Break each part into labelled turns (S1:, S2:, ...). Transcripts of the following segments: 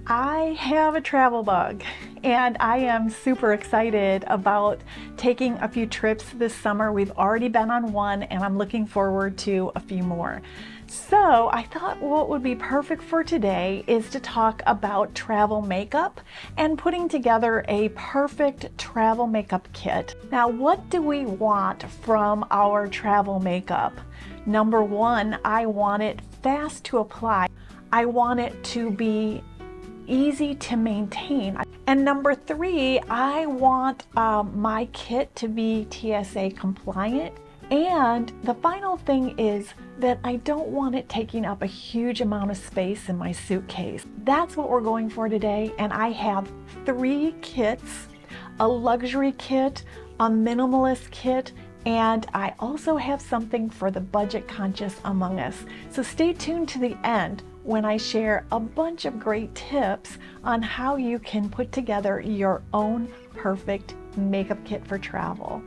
S1: I have a travel bug and I am super excited about taking a few trips this summer. We've already been on one and I'm looking forward to a few more. So I thought what would be perfect for today is to talk about travel makeup and putting together a perfect travel makeup kit. Now, what do we want from our travel makeup? Number one, I want it fast to apply. I want it to be easy to maintain. And number three, I want my kit to be TSA compliant. And the final thing is that I don't want it taking up a huge amount of space in my suitcase. That's what we're going for today. And I have 3 kits, a luxury kit, a minimalist kit, and I also have something for the budget conscious among us. So stay tuned to the end when I share a bunch of great tips on how you can put together your own perfect makeup kit for travel.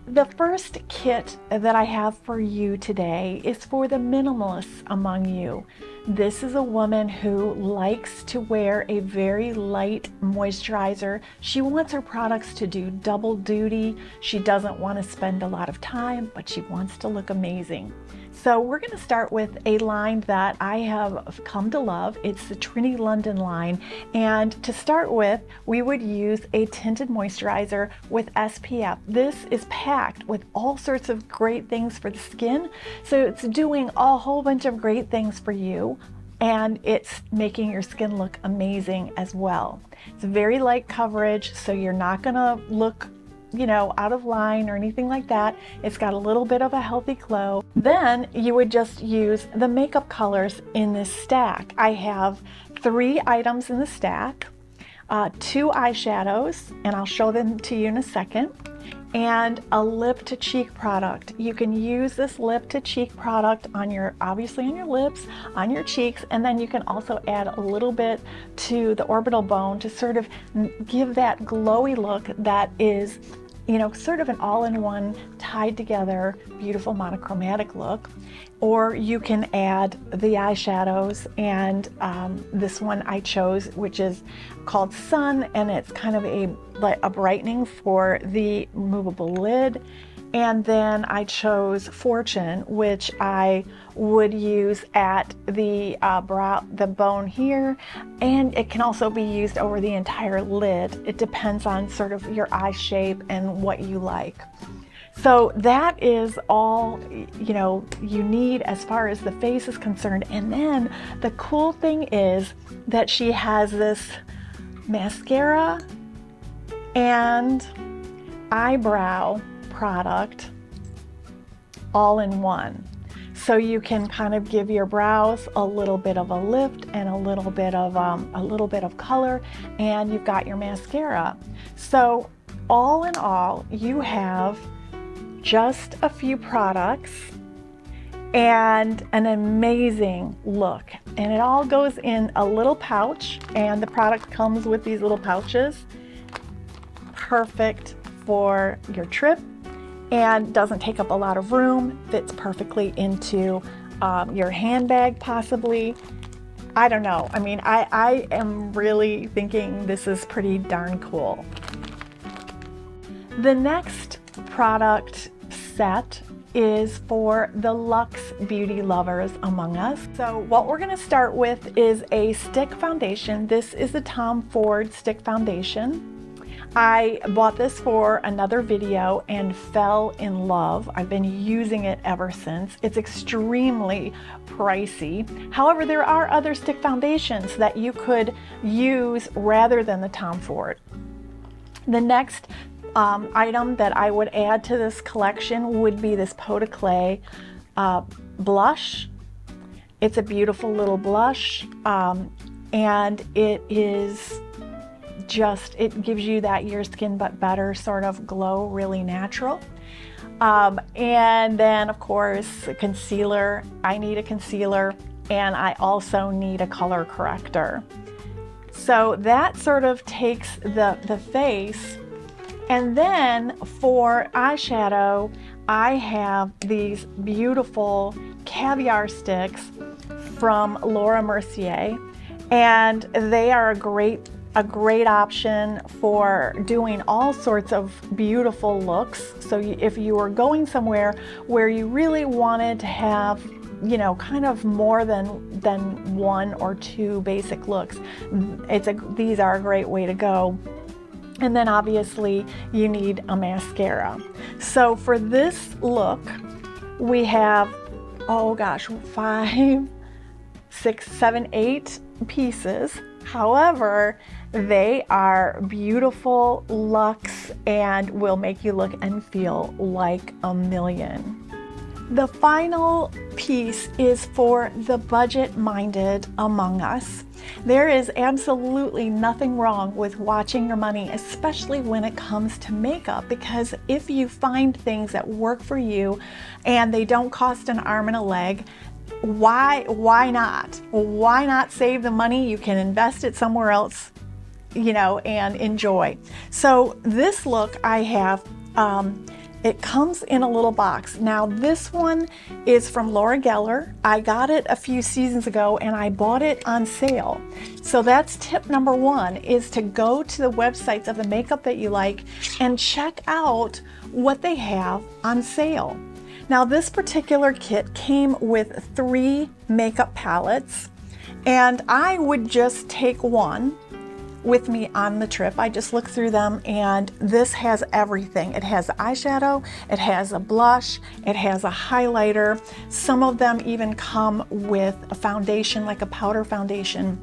S1: The first kit that I have for you today is for the minimalists among you. This is a woman who likes to wear a very light moisturizer. She wants her products to do double duty. She doesn't want to spend a lot of time, but she wants to look amazing. So we're going to start with a line that I have come to love. It's the Trinity London line. And to start with, we would use a tinted moisturizer with SPF. This is packed with all sorts of great things for the skin. So it's doing a whole bunch of great things for you. And it's making your skin look amazing as well. It's very light coverage, so you're not going to look out of line or anything like that. It's got a little bit of a healthy glow. Then you would just use the makeup colors in this stack. I have 3 items in the stack, 2 eyeshadows, and I'll show them to you in a second, and a lip to cheek product. You can use this lip to cheek product obviously on your lips, on your cheeks, and then you can also add a little bit to the orbital bone to sort of give that glowy look that is sort of an all-in-one, tied together, beautiful monochromatic look. Or you can add the eyeshadows, and this one I chose, which is called Sun, and it's kind of a brightening for the movable lid. And then I chose Fortune, which I would use at the the bone here, and it can also be used over the entire lid. It depends on sort of your eye shape and what you like. So that is all you need as far as the face is concerned. And then the cool thing is that she has this mascara and eyebrow product all in one. So you can kind of give your brows a little bit of a lift and a little bit of color, and you've got your mascara. So all in all, you have just a few products and an amazing look. And it all goes in a little pouch, and the product comes with these little pouches. Perfect for your trip and doesn't take up a lot of room, fits perfectly into your handbag possibly. I don't know. I mean, I am really thinking this is pretty darn cool. The next product set is for the luxe beauty lovers among us. So what we're going to start with is a stick foundation. This is the Tom Ford stick foundation. I bought this for another video and fell in love. I've been using it ever since. It's extremely pricey. However, there are other stick foundations that you could use rather than the Tom Ford. The next item that I would add to this collection would be this Pot de Clay blush. It's a beautiful little blush, and it gives you that your skin but better sort of glow, really natural. And then of course a concealer. I need a concealer, and I also need a color corrector. So that sort of takes the face. And then for eyeshadow, I have these beautiful caviar sticks from Laura Mercier. and they are a great option for doing all sorts of beautiful looks. So if you were going somewhere where you really wanted to have, you know, kind of more than one or two basic looks, these are a great way to go. And then obviously you need a mascara. So for this look, we have, oh gosh, 5, 6, 7, 8 pieces. However, they are beautiful luxe and will make you look and feel like a million. The final piece is for the budget-minded among us. There is absolutely nothing wrong with watching your money, especially when it comes to makeup, because if you find things that work for you and they don't cost an arm and a leg, why not? Why not save the money? You can invest it somewhere else, you know, and enjoy. So this look I have, it comes in a little box. Now this one is from Laura Geller. I got it a few seasons ago and I bought it on sale. So that's tip number 1, is to go to the websites of the makeup that you like and check out what they have on sale. Now this particular kit came with 3 makeup palettes, and I would just take one with me on the trip. I just look through them, and this has everything. It has eyeshadow, it has a blush, it has a highlighter. Some of them even come with a foundation, like a powder foundation,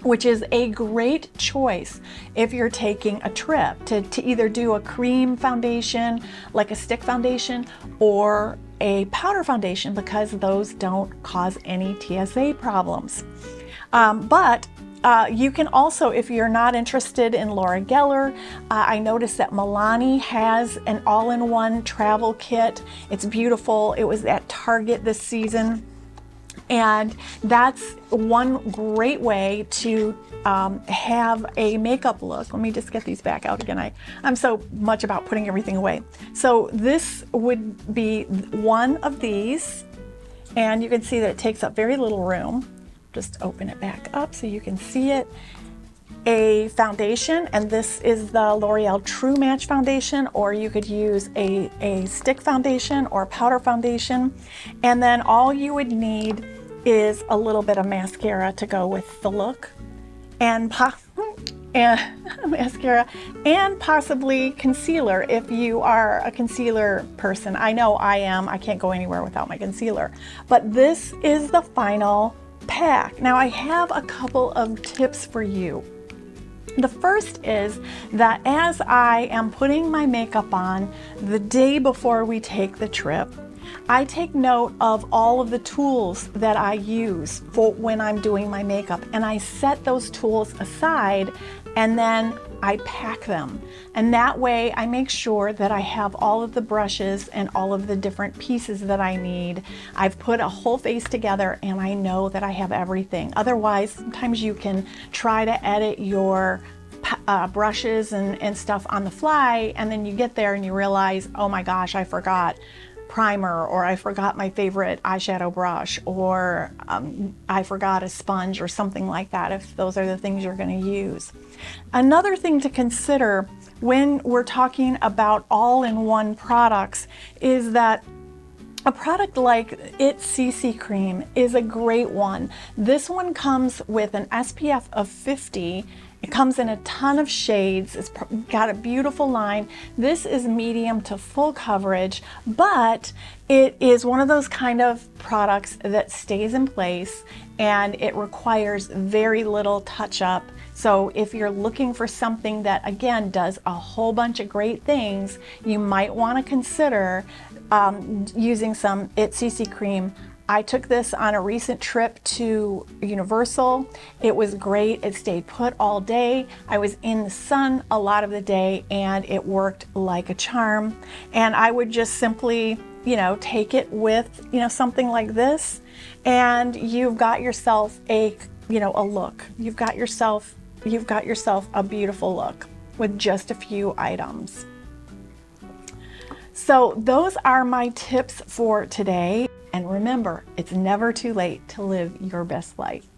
S1: which is a great choice if you're taking a trip to either do a cream foundation, like a stick foundation, or a powder foundation, because those don't cause any TSA problems. You can also, if you're not interested in Laura Geller, I noticed that Milani has an all-in-one travel kit. It's beautiful. It was at Target this season. And that's one great way to have a makeup look. Let me just get these back out again. I'm so much about putting everything away. So this would be one of these, and you can see that it takes up very little room. Just open it back up so you can see it. A foundation, and this is the L'Oreal True Match foundation, or you could use a stick foundation or powder foundation. And then all you would need is a little bit of mascara to go with the look, and mascara, and possibly concealer if you are a concealer person. I know I am. I can't go anywhere without my concealer. But this is the final pack. Now I have a couple of tips for you. The first is that as I am putting my makeup on the day before we take the trip, I take note of all of the tools that I use for when I'm doing my makeup, and I set those tools aside, and then I pack them. And that way I make sure that I have all of the brushes and all of the different pieces that I need. I've put a whole face together and I know that I have everything. Otherwise, sometimes you can try to edit your brushes and stuff on the fly, and then you get there and you realize, oh my gosh, I forgot primer, or I forgot my favorite eyeshadow brush, or I forgot a sponge or something like that, if those are the things you're going to use. Another thing to consider when we're talking about all-in-one products is that a product like It CC Cream is a great one. This one comes with an SPF of 50. It comes in a ton of shades. It's got a beautiful line. This is medium to full coverage, but it is one of those kind of products that stays in place and it requires very little touch up. So if you're looking for something that, again, does a whole bunch of great things, you might want to consider using some It CC Cream. I took this on a recent trip to Universal. It was great. It stayed put all day. I was in the sun a lot of the day and it worked like a charm. And I would just simply, take it with, something like this, and you've got yourself a look. You've got yourself a beautiful look with just a few items. So those are my tips for today. And remember, it's never too late to live your best life.